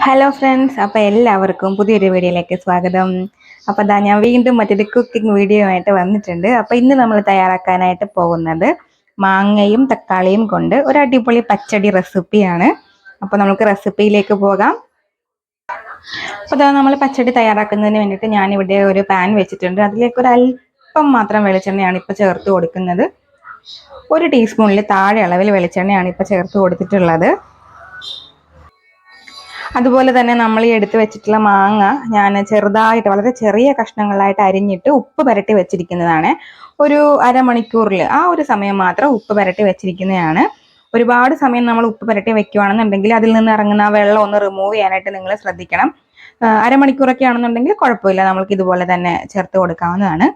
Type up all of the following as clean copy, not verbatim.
Hello friends, അപ്പോൾ എല്ലാവർക്കും പുതിയൊരു വീഡിയോയിലേക്ക് സ്വാഗതം. അപ്പോൾ അതാ ഞാൻ വീണ്ടും മറ്റൊരു കുക്കിംഗ് വീഡിയോ ആയിട്ട് വന്നിട്ടുണ്ട്. അപ്പോൾ ഇന്ന് നമ്മൾ തയ്യാറാക്കാനായിട്ട് പോകുന്നത് മാങ്ങയും തക്കാളിയും കൊണ്ട് ഒരു അടിപൊളി പച്ചടി റെസിപ്പിയാണ്. അപ്പോൾ നമുക്ക് റെസിപ്പിയിലേക്ക് പോകാം. അപ്പോൾ അതാ നമ്മൾ പച്ചടി തയ്യാറാക്കുന്നതിന് വേണ്ടിയിട്ട് ഞാനിവിടെ ഒരു പാൻ വെച്ചിട്ടുണ്ട്. അതിലേക്ക് ഒരു അല്പം മാത്രം വെളിച്ചെണ്ണയാണ് ഇപ്പോൾ ചേർത്ത് കൊടുക്കുന്നത്. 1 ടീസ്പൂണിൽ താഴെ അളവിൽ വെളിച്ചെണ്ണയാണ് ഇപ്പോൾ ചേർത്ത് കൊടുത്തിട്ടുള്ളത്. അതുപോലെ തന്നെ നമ്മൾ ഈ എടുത്ത് വെച്ചിട്ടുള്ള മാങ്ങ ഞാൻ ചെറുതായിട്ട് വളരെ ചെറിയ കഷ്ണങ്ങളായിട്ട് അരിഞ്ഞിട്ട് ഉപ്പ് പുരട്ടി വെച്ചിരിക്കുന്നതാണ്. ഒരു അരമണിക്കൂറിൽ ആ ഒരു സമയം മാത്രം ഉപ്പ് പുരട്ടി വെച്ചിരിക്കുന്നതാണ്. ഒരുപാട് സമയം നമ്മൾ ഉപ്പ് പുരട്ടി വെക്കുകയാണെന്നുണ്ടെങ്കിൽ അതിൽ നിന്ന് ഇറങ്ങുന്ന വെള്ളം ഒന്ന് റിമൂവ് ചെയ്യാനായിട്ട് നിങ്ങൾ ശ്രദ്ധിക്കണം. അരമണിക്കൂറൊക്കെ ആണെന്നുണ്ടെങ്കിൽ കുഴപ്പമില്ല, നമ്മൾക്ക് ഇതുപോലെ തന്നെ ചേർത്ത് കൊടുക്കാവുന്നതാണ്.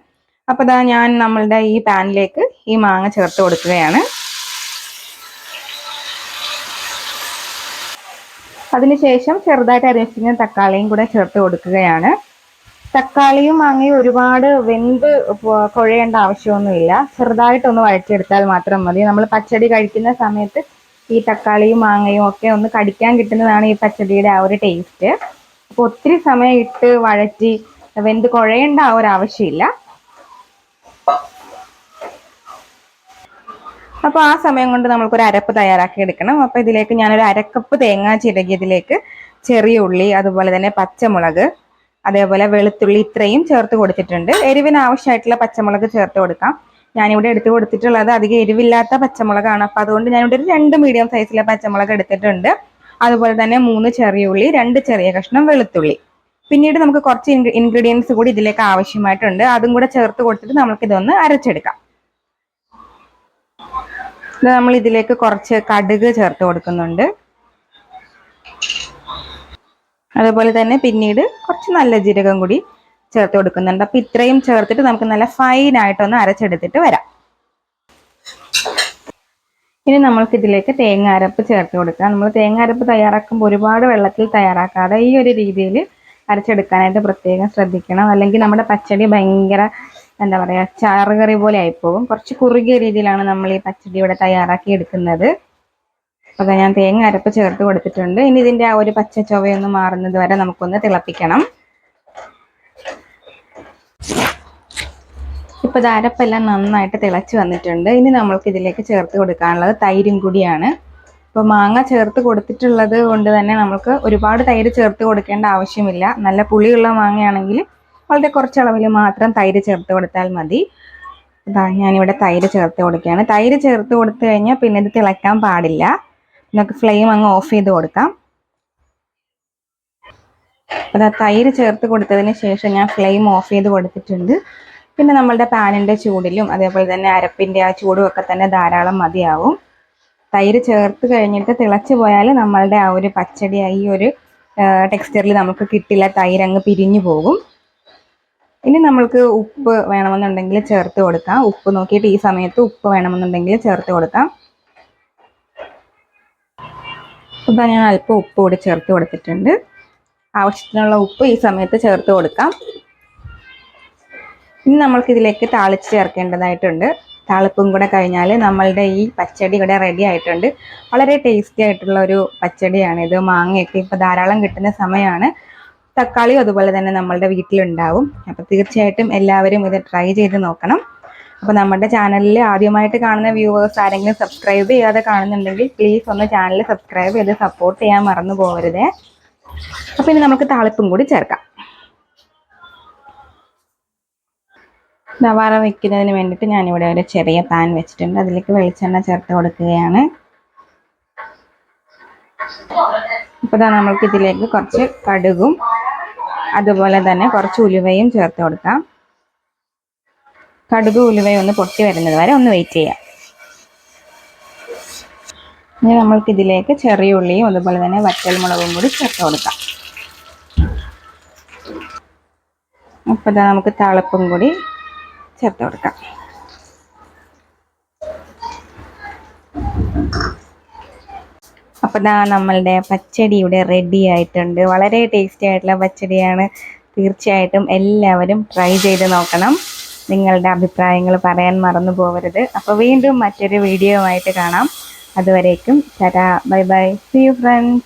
അപ്പോൾ ഇതാ ഞാൻ നമ്മളുടെ ഈ പാനിലേക്ക് ഈ മാങ്ങ ചേർത്ത് കൊടുക്കുകയാണ്. അതിനുശേഷം ചെറുതായിട്ട് അരിഞ്ഞ തക്കാളിയും കൂടെ ചേർത്ത് കൊടുക്കുകയാണ്. തക്കാളിയും മാങ്ങയും ഒരുപാട് വെന്ത് കുഴയേണ്ട ആവശ്യമൊന്നുമില്ല. ചെറുതായിട്ടൊന്ന് വഴറ്റിയെടുത്താൽ മാത്രം മതി. നമ്മൾ പച്ചടി കഴിക്കുന്ന സമയത്ത് ഈ തക്കാളിയും മാങ്ങയും ഒക്കെ ഒന്ന് കടിക്കാൻ കിട്ടുന്നതാണ് ഈ പച്ചടിയുടെ ആ ഒരു ടേസ്റ്റ്. അപ്പോൾ ഒത്തിരി സമയം ഇട്ട് വഴറ്റി വെന്ത് കുഴയേണ്ട ആ ഒരു ആവശ്യമില്ല. അപ്പോൾ ആ സമയം കൊണ്ട് നമുക്കൊരു അരപ്പ് തയ്യാറാക്കി എടുക്കണം. അപ്പോൾ ഇതിലേക്ക് ഞാനൊരു അരക്കപ്പ് തേങ്ങ ചിരകിയതിലേക്ക് ചെറിയ ഉള്ളി, അതുപോലെ തന്നെ പച്ചമുളക്, അതേപോലെ വെളുത്തുള്ളി ഇത്രയും ചേർത്ത് കൊടുത്തിട്ടുണ്ട്. എരിവിന് ആവശ്യമായിട്ടുള്ള പച്ചമുളക് ചേർത്ത് കൊടുക്കാം. ഞാനിവിടെ എടുത്ത് കൊടുത്തിട്ടുള്ളത് അധികം എരിവില്ലാത്ത പച്ചമുളകാണ്. അപ്പോൾ അതുകൊണ്ട് ഞാനിവിടെ ഒരു 2 മീഡിയം സൈസിലെ പച്ചമുളക് എടുത്തിട്ടുണ്ട്. അതുപോലെ തന്നെ 3 ചെറിയ ഉള്ളി, 2 ചെറിയ കഷ്ണം വെളുത്തുള്ളി. പിന്നീട് നമുക്ക് കുറച്ച് ഇൻഗ്രീഡിയൻസ് കൂടി ഇതിലേക്ക് ആവശ്യമായിട്ടുണ്ട്. അതും കൂടെ ചേർത്ത് കൊടുത്തിട്ട് നമുക്കിതൊന്ന് അരച്ചെടുക്കാം. നമ്മൾ ഇതിലേക്ക് കുറച്ച് കടുക് ചേർത്ത് കൊടുക്കുന്നുണ്ട്. അതുപോലെ തന്നെ പിന്നീട് കുറച്ച് നല്ല ജീരകം കൂടി ചേർത്ത് കൊടുക്കുന്നുണ്ട്. അപ്പൊ ഇത്രയും ചേർത്തിട്ട് നമുക്ക് നല്ല ഫൈൻ ആയിട്ടൊന്ന് അരച്ചെടുത്തിട്ട് വരാം. ഇനി നമ്മൾക്ക് ഇതിലേക്ക് തേങ്ങ അരപ്പ് ചേർത്ത് കൊടുക്കാം. നമ്മൾ തേങ്ങ അരപ്പ് തയ്യാറാക്കുമ്പോൾ ഒരുപാട് വെള്ളത്തിൽ തയ്യാറാക്കാതെ ഈ ഒരു രീതിയിൽ അരച്ചെടുക്കാനായിട്ട് പ്രത്യേകം ശ്രദ്ധിക്കണം. അല്ലെങ്കിൽ നമ്മുടെ പച്ചടി ഭയങ്കര എന്താ പറയുക, ചാറുകറി പോലെ ആയിപ്പോകും. കുറച്ച് കുറുകിയ രീതിയിലാണ് നമ്മൾ ഈ പച്ചടി ഇവിടെ തയ്യാറാക്കി എടുക്കുന്നത്. അപ്പോൾ ഞാൻ തേങ്ങ അരപ്പ് ചേർത്ത് കൊടുത്തിട്ടുണ്ട്. ഇനി ഇതിൻ്റെ ആ ഒരു പച്ച ചൊവയൊന്ന് മാറുന്നത് വരെ നമുക്കൊന്ന് തിളപ്പിക്കണം. ഇപ്പോൾ ഇത് അരപ്പെല്ലാം നന്നായിട്ട് തിളച്ച് വന്നിട്ടുണ്ട്. ഇനി നമ്മൾക്ക് ഇതിലേക്ക് ചേർത്ത് കൊടുക്കാനുള്ളത് തൈരും കൂടിയാണ്. ഇപ്പോൾ മാങ്ങ ചേർത്ത് കൊടുത്തിട്ടുള്ളത് കൊണ്ട് തന്നെ നമുക്ക് ഒരുപാട് തൈര് ചേർത്ത് കൊടുക്കേണ്ട ആവശ്യമില്ല. നല്ല പുളിയുള്ള മാങ്ങയാണെങ്കിൽ വളരെ കുറച്ച് അളവിൽ മാത്രം തൈര് ചേർത്ത് കൊടുത്താൽ മതി. ഞാനിവിടെ തൈര് ചേർത്ത് കൊടുക്കുകയാണ്. തൈര് ചേർത്ത് കൊടുത്തു കഴിഞ്ഞാൽ പിന്നെ ഇത് തിളയ്ക്കാൻ പാടില്ല. നമുക്ക് ഫ്ലെയിം അങ്ങ് ഓഫ് ചെയ്ത് കൊടുക്കാം. അപ്പോൾ തൈര് ചേർത്ത് കൊടുത്തതിന് ശേഷം ഞാൻ ഫ്ലെയിം ഓഫ് ചെയ്ത് കൊടുത്തിട്ടുണ്ട്. പിന്നെ നമ്മളുടെ പാനിൻ്റെ ചൂടിലും അതേപോലെ തന്നെ അരപ്പിൻ്റെ ആ ചൂടും ഒക്കെ തന്നെ ധാരാളം മതിയാവും. തൈര് ചേർത്ത് കഴിഞ്ഞിട്ട് തിളച്ച് പോയാൽ നമ്മളുടെ ആ ഒരു പച്ചടി ഈ ഒരു ടെക്സ്ചറിൽ നമുക്ക് കിട്ടില്ല. തൈര് അങ്ങ് പിരിഞ്ഞു പോകും. ഇനി നമ്മൾക്ക് ഉപ്പ് വേണമെന്നുണ്ടെങ്കിൽ ചേർത്ത് കൊടുക്കാം. ഉപ്പ് നോക്കിയിട്ട് ഈ സമയത്ത് ഉപ്പ് വേണമെന്നുണ്ടെങ്കിൽ ചേർത്ത് കൊടുക്കാം. ഇപ്പം ഞാൻ അല്പം ഉപ്പ് കൂടി ചേർത്ത് കൊടുത്തിട്ടുണ്ട്. ആവശ്യത്തിനുള്ള ഉപ്പ് ഈ സമയത്ത് ചേർത്ത് കൊടുക്കാം. ഇനി നമ്മൾക്കിതിലേക്ക് താളിച്ച് ചേർക്കേണ്ടതായിട്ടുണ്ട്. താളിപ്പും കൂടെ കഴിഞ്ഞാൽ നമ്മളുടെ ഈ പച്ചടി ഇവിടെ റെഡി ആയിട്ടുണ്ട്. വളരെ ടേസ്റ്റി ആയിട്ടുള്ള ഒരു പച്ചടിയാണിത്. മാങ്ങയൊക്കെ ഇപ്പോൾ ധാരാളം കിട്ടുന്ന സമയമാണ്. തക്കാളിയും അതുപോലെ തന്നെ നമ്മളുടെ വീട്ടിലുണ്ടാവും. അപ്പോൾ തീർച്ചയായിട്ടും എല്ലാവരും ഇത് ട്രൈ ചെയ്ത് നോക്കണം. അപ്പോൾ നമ്മുടെ ചാനലിൽ ആദ്യമായിട്ട് കാണുന്ന വ്യൂവേഴ്സ് ആരെങ്കിലും സബ്സ്ക്രൈബ് ചെയ്യാതെ കാണുന്നുണ്ടെങ്കിൽ പ്ലീസ് ഒന്ന് ചാനൽ സബ്സ്ക്രൈബ് ചെയ്ത് സപ്പോർട്ട് ചെയ്യാൻ മറന്നു പോകരുതേ. അപ്പോൾ ഇനി നമുക്ക് താളിപ്പും കൂടി ചേർക്കാം. നവാറ വയ്ക്കുന്നതിന് വേണ്ടിയിട്ട് ഞാനിവിടെ ഒരു ചെറിയ പാൻ വെച്ചിട്ടുണ്ട്. അതിലേക്ക് വെളിച്ചെണ്ണ ചേർത്ത് കൊടുക്കുകയാണ്. അപ്പോൾ നമ്മൾക്ക് ഇതിലേക്ക് കുറച്ച് കടുകും അതുപോലെ തന്നെ കുറച്ച് ഉലുവയും ചേർത്ത് കൊടുക്കാം. കടുക് ഉലുവയും ഒന്ന് പൊട്ടി വരുന്നത് വരെ ഒന്ന് വെയിറ്റ് ചെയ്യാം. ഇനി നമ്മൾക്ക് ഇതിലേക്ക് ചെറിയ ഉള്ളിയും അതുപോലെ തന്നെ വറ്റൽമുളകും കൂടി ചേർത്ത് കൊടുക്കാം. അപ്പോൾ നമുക്ക് താളിപ്പും കൂടി ചേർത്ത് കൊടുക്കാം. അപ്പോൾ നമ്മളുടെ പച്ചടി ഇവിടെ റെഡി ആയിട്ടുണ്ട്. വളരെ ടേസ്റ്റി ആയിട്ടുള്ള പച്ചടിയാണ്. തീർച്ചയായിട്ടും എല്ലാവരും ട്രൈ ചെയ്ത് നോക്കണം. നിങ്ങളുടെ അഭിപ്രായങ്ങൾ പറയാൻ മറന്നു പോകരുത്. അപ്പോൾ വീണ്ടും മറ്റൊരു വീഡിയോ ആയിട്ട് കാണാം. അതുവരേക്കും tata, bye bye, see you friends.